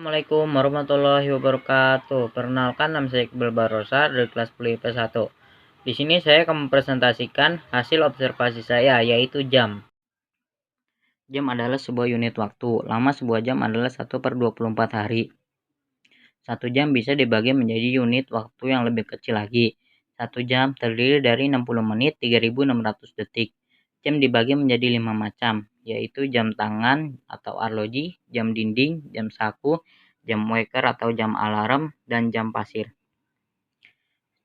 Assalamualaikum warahmatullahi wabarakatuh. Perkenalkan, nama saya Iqbal Barosa dari kelas 10 IPS 1. Di sini saya akan mempresentasikan hasil observasi saya, yaitu jam. Jam adalah sebuah unit waktu. Lama sebuah jam adalah 1/24 hari. 1 jam bisa dibagi menjadi unit waktu yang lebih kecil lagi. 1 jam terdiri dari 60 menit 3600 detik. Jam dibagi menjadi 5 macam, yaitu jam tangan atau arloji, jam dinding, jam saku, jam waker atau jam alarm, dan jam pasir.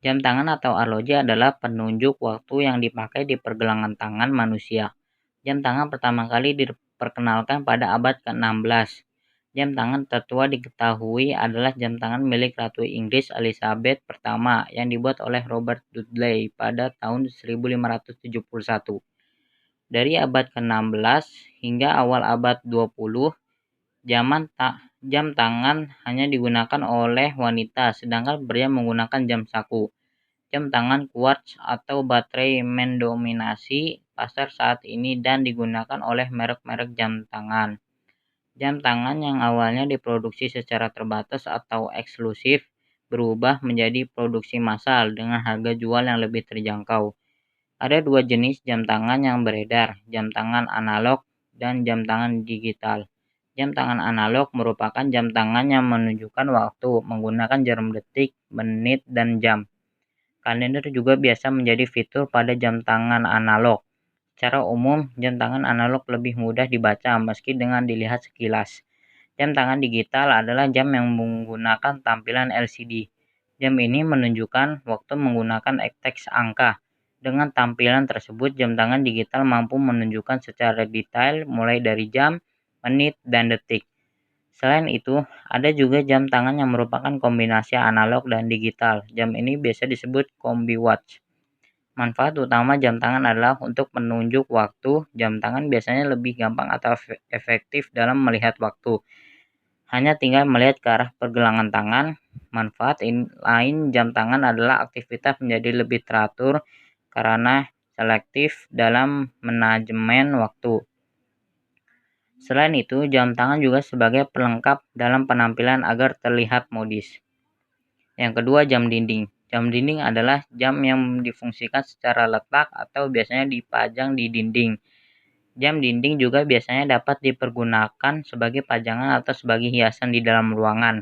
Jam tangan atau arloji adalah penunjuk waktu yang dipakai di pergelangan tangan manusia. Jam tangan pertama kali diperkenalkan pada abad ke-16. Jam tangan tertua diketahui adalah jam tangan milik Ratu Inggris Elizabeth pertama yang dibuat oleh Robert Dudley pada tahun 1571. Dari abad ke-16 hingga awal abad 20, jam tangan hanya digunakan oleh wanita, sedangkan pria menggunakan jam saku. Jam tangan quartz atau baterai mendominasi pasar saat ini dan digunakan oleh merek-merek jam tangan. Jam tangan yang awalnya diproduksi secara terbatas atau eksklusif berubah menjadi produksi massal dengan harga jual yang lebih terjangkau. Ada 2 jenis jam tangan yang beredar, jam tangan analog dan jam tangan digital. Jam tangan analog merupakan jam tangan yang menunjukkan waktu menggunakan jarum detik, menit, dan jam. Kalender juga biasa menjadi fitur pada jam tangan analog. Secara umum, jam tangan analog lebih mudah dibaca meski dengan dilihat sekilas. Jam tangan digital adalah jam yang menggunakan tampilan LCD. Jam ini menunjukkan waktu menggunakan teks angka. Dengan tampilan tersebut, jam tangan digital mampu menunjukkan secara detail mulai dari jam, menit, dan detik. Selain itu, ada juga jam tangan yang merupakan kombinasi analog dan digital. Jam ini biasa disebut kombi watch. Manfaat utama jam tangan adalah untuk menunjuk waktu. Jam tangan biasanya lebih gampang atau efektif dalam melihat waktu. Hanya tinggal melihat ke arah pergelangan tangan. Manfaat lain jam tangan adalah aktivitas menjadi lebih teratur karena selektif dalam manajemen waktu. Selain itu, jam tangan juga sebagai pelengkap dalam penampilan agar terlihat modis. Yang kedua, jam dinding. Jam dinding adalah jam yang difungsikan secara letak atau biasanya dipajang di dinding. Jam dinding juga biasanya dapat dipergunakan sebagai pajangan atau sebagai hiasan di dalam ruangan.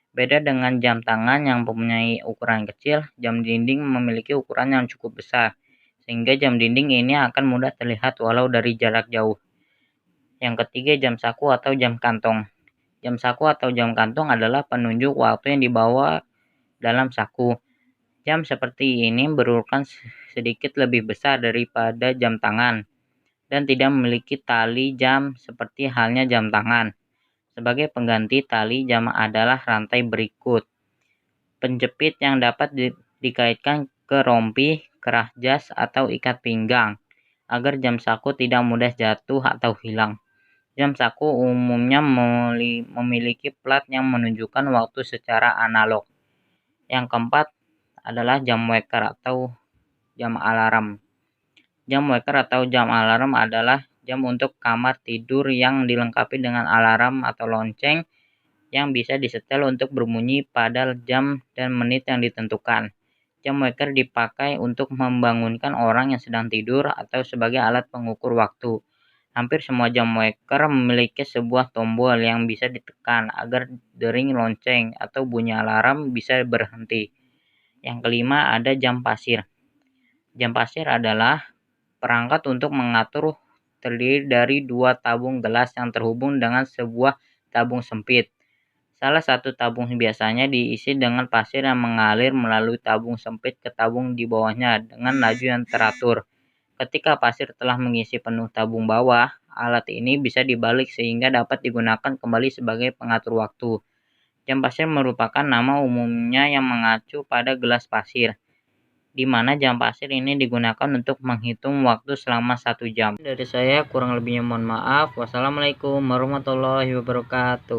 Beda dengan jam tangan yang mempunyai ukuran kecil, jam dinding memiliki ukuran yang cukup besar, sehingga jam dinding ini akan mudah terlihat walau dari jarak jauh. Yang ketiga, jam saku atau jam kantong. Jam saku atau jam kantong adalah penunjuk waktu yang dibawa dalam saku. Jam seperti ini berukuran sedikit lebih besar daripada jam tangan dan tidak memiliki tali jam seperti halnya jam tangan. Sebagai pengganti tali jam adalah rantai berikut. Penjepit yang dapat dikaitkan ke rompi, kerah jas, atau ikat pinggang agar jam saku tidak mudah jatuh atau hilang. Jam saku umumnya memiliki plat yang menunjukkan waktu secara analog. Yang keempat adalah jam waker atau jam alarm. Jam waker atau jam alarm adalah jam untuk kamar tidur yang dilengkapi dengan alarm atau lonceng yang bisa disetel untuk berbunyi pada jam dan menit yang ditentukan. Jam waker dipakai untuk membangunkan orang yang sedang tidur atau sebagai alat pengukur waktu. Hampir semua jam waker memiliki sebuah tombol yang bisa ditekan agar dering lonceng atau bunyi alarm bisa berhenti. Yang kelima ada jam pasir. Jam pasir adalah perangkat untuk mengatur terdiri dari 2 tabung gelas yang terhubung dengan sebuah tabung sempit. Salah satu tabung biasanya diisi dengan pasir yang mengalir melalui tabung sempit ke tabung di bawahnya dengan laju yang teratur. Ketika pasir telah mengisi penuh tabung bawah, alat ini bisa dibalik sehingga dapat digunakan kembali sebagai pengatur waktu. Jam pasir merupakan nama umumnya yang mengacu pada gelas pasir, di mana jam pasir ini digunakan untuk menghitung waktu selama 1 jam. Dari saya kurang lebihnya mohon maaf. Wassalamualaikum warahmatullahi wabarakatuh.